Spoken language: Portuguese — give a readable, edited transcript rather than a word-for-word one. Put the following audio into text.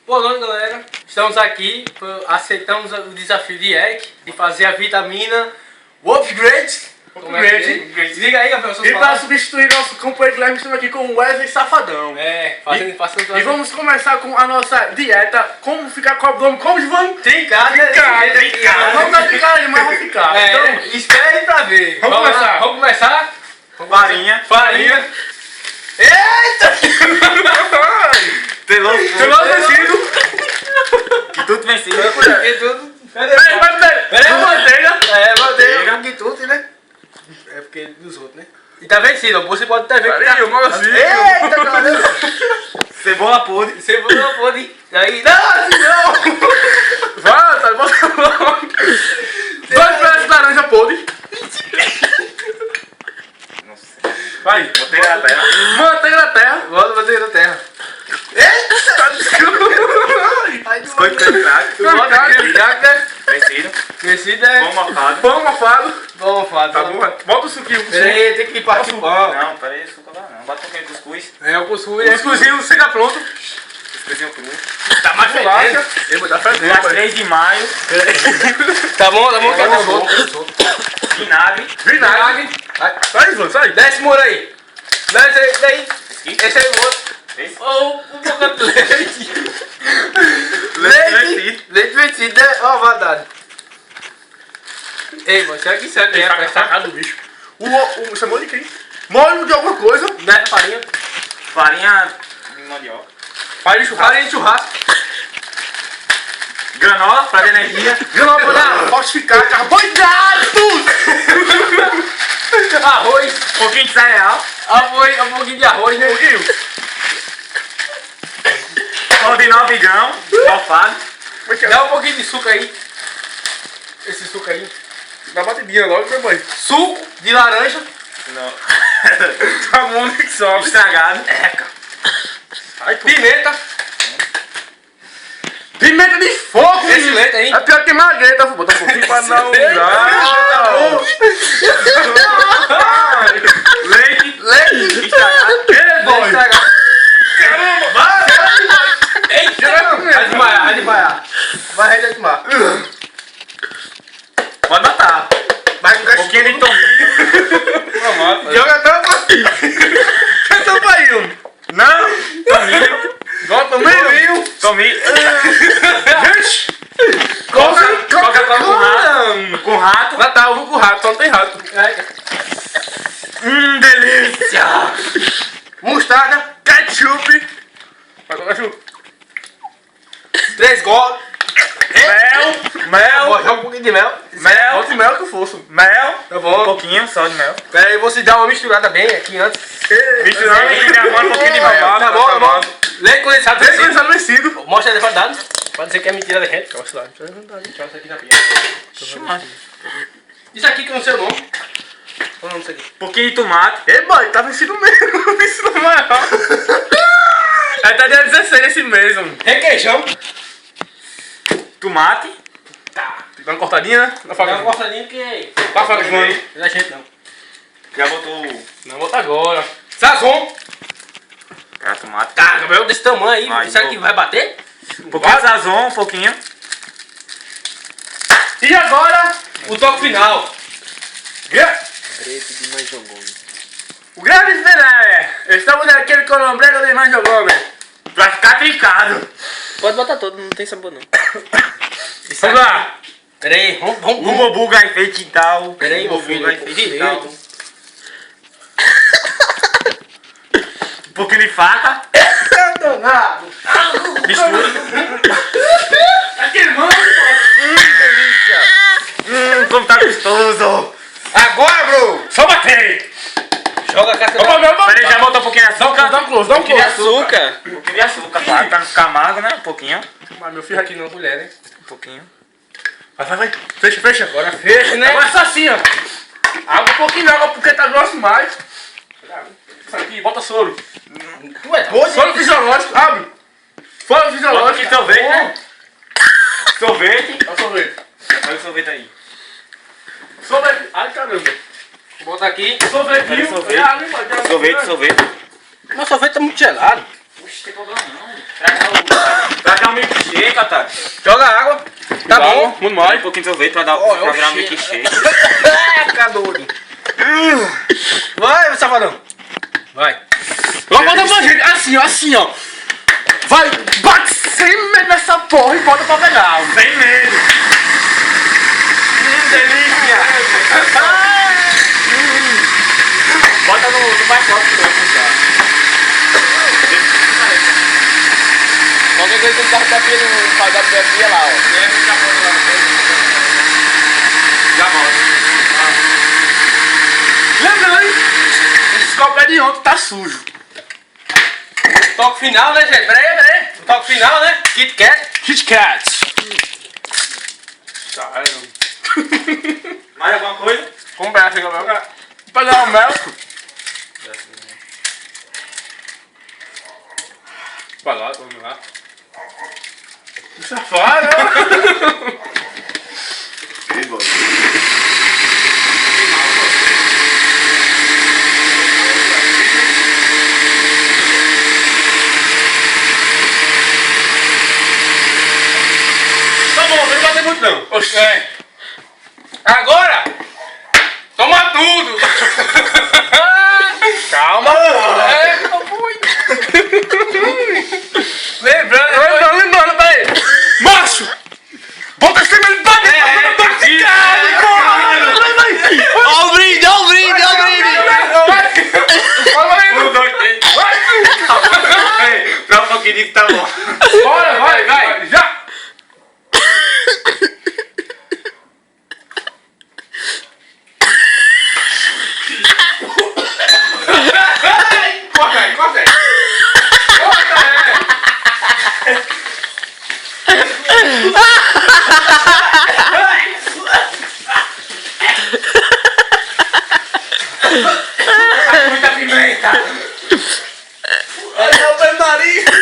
Boa noite, galera. Estamos aqui, aceitamos o desafio de Eric de fazer a vitamina Upgrade. Diga aí, Gabriel. E para substituir nosso companheiro Guilherme, estamos aqui com o Wesley Safadão. Fazendo E vamos começar com a nossa dieta. Como ficar com o abdômen? Como, Giovanni? trincado. Vamos dar trincada demais, vai ficar. Então, espere pra ver. Vamos começar. Farinha. Eita! Telão vencido. E tudo vencido. Peraí, manteiga. Manteiga. Quitute, né? É porque dos outros, né? E tá vencido, você pode até ver que tá... Eita, caramba. Cebola podre. Cebola pode... Aí... Não! Vai, tá, bota logo. 2 pedaços de laranja podre. Vai. Manteiga na terra. Manteiga na terra. Bota manteiga na terra. Biscoito crack. Bota aquele crack, né? Vencido. Vencido é... Pão mofado. Pão mofado. Bom, Fábio. Tá bom? Bota o suquinho. Peraí, tem que partir o pão. Não, peraí, açúcar lá não. Bota um pouquinho de cuscuz. É, o cuscuz. O exclusivo fica pronto. Cuscuzinho cru. Tá mais Bolacha. fedendo. Ele vai dar fedendo, Dia pai. 3 de maio. Tá bom, que é Bom. bom. Vinagre. Vinagre. Sai, Ivan, sai. Desce, moro aí. Desce aí, daí. Aqui. Esse aí, moro. Esse. Ou um pouco de leite. Leite. Leite vencido, né? Ó, verdade. Ei, mano, será que isso é Tá prestar? sacado do bicho. Você é molho de quem? Molho de alguma coisa. Né, farinha? Farinha de mandioca. Farinha de churrasco. Granola pra dar energia. Granola pra dar falsificar. Carboidratos. Arroz. Um pouquinho de cereal. Um pouquinho de arroz, né? Pão de 9 grãos. Mofado. Dá um pouquinho de suco aí. Esse suco aí. Dá batidinha logo, meu mãe. Suco de laranja. Não. Tá bom, que sobe. Estragado. Pimenta. Pimenta de fogo. Esse leite aí. É pior que magreta. Vou botar um pouquinho pra não usar. Leite. Estragado. Boy. Vai desmaiar. Vai desmaiar. Pode botar. Vai com Um pouquinho de tomate. Joga tampa. Que tampa aí, homem? Não. Tomilho. Bota milho. Tomilho. Gente. Coca-Cola com rato. Natal, eu vou com rato, só não tem rato. Delícia. Mostarda, ketchup. Vai com ketchup. 3 goles. Mel. Joga um pouquinho de mel. Bota mel que eu fosse. Mel. Tá bom. Um pouquinho só de mel. Pera aí, você dá uma misturada bem aqui antes. Misturando e derramando um pouquinho de mel. Tá bom. Leite condensado Tem que vencido. começar vencido. Mostra aí pra dar. Pode dizer que é mentira da gente. Mostra lá. Mostra aqui na pia. Isso aqui que eu não sei o nome. Qual é o nome disso aqui? Um pouquinho de tomate. Ei, boy, tá vencido mesmo. Vencido maior. É até dia 16 esse mês, mano. Requeijão. Tomate. Dá uma cortadinha, né? Na Dá faca. uma cortadinha que... Tá faca, mano. Não é gente não. Já botou. Não, bota agora. Sazon. Cara, tomate. Tá, Gabriel, desse tamanho aí. Vai, Será vou. que vai bater? Um pouquinho de sazon, um pouquinho. E agora, o toque final. O grande Zé, estamos naquele colombrego de Manjogome. Pra ficar trincado. Pode botar todo, não tem sabor não. Vamos lá. Pera aí, Um vamos. bobuga enfeite e tal. Pera aí, meu filho. Enfeite e tal. Direito. Um pouquinho de faca. Danado. Mistura. Tá queimando. Delícia. Como tá gostoso. Agora, bro. Só bater. Joga a casca. Peraí, já botou um pouquinho de açúcar. Dá um close, dá um close. Açúcar? Um pouquinho de açúcar, claro. Pra não ficar amargo, né? Um pouquinho. Mas meu filho aqui não, mulher, né? Um pouquinho. Vai. Fecha, fecha. Agora fecha, né? Agora é só assim, ó. Água um pouquinho de água porque tá grosso demais. Isso aqui, bota soro. Tu é doido? Soro fisiológico, abre. Soro Bota fisiológico. aqui sorvete, né? Sorvete. Olha o sorvete. Olha o sorvete aí. Sorvete. Ai, caramba. Bota aqui. Sorvetinho. Sorvete. Ah, limpa, já. Sorvete. Mas o sorvete tá muito gelado. Oxe, tem problema não. Traz um Joga água. Tá bom. Muito Vai mais. um pouquinho de sorvete pra, dar, Ó, pra é o virar cheiro. milkshake. Fica doido. Vai, safadão. Vai. Vamos botar pra gente. Assim, ó, assim, ó. Vai, bate sem medo nessa porra e bota pra pegar. Sem medo. Delícia. Bota no mais forte que vai puxar. Qualquer coisa que tu tá tapando no pagar do Bebia lá, ó. Já volto. Lembrando, hein? Esse copo é de ontem, tá sujo. Toque final, né, gente? Peraí. O toque final, né? Kit Kat. Kit Kat. Mais alguma coisa? Comprar assim, Gabriel. Pegar o mel. Vai lá, vamos lá. Safado. Tá bom, não bater muito não. Oxê. Agora, toma tudo. Calma. É, lembrando, Lembrando, peraí. Macho. Bota esse medo pra dentro. Ó o brinde, ó o brinde, ó o brinde. Um, dois, três. Ei, dá um pouquinho que tá bom. Bora, vai. Já. Corta aí. Muita pimenta. É o meu nariz.